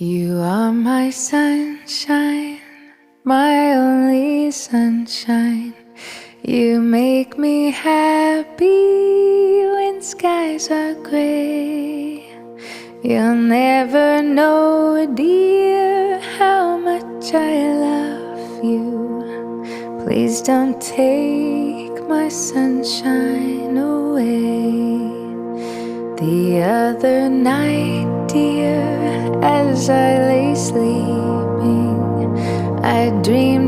You are my sunshine, my only sunshine. You make me happy when skies are gray. You'll never know, dear, how much I love you. Please don't take my sunshine away. The other night, dear, as I lay sleeping, I dreamed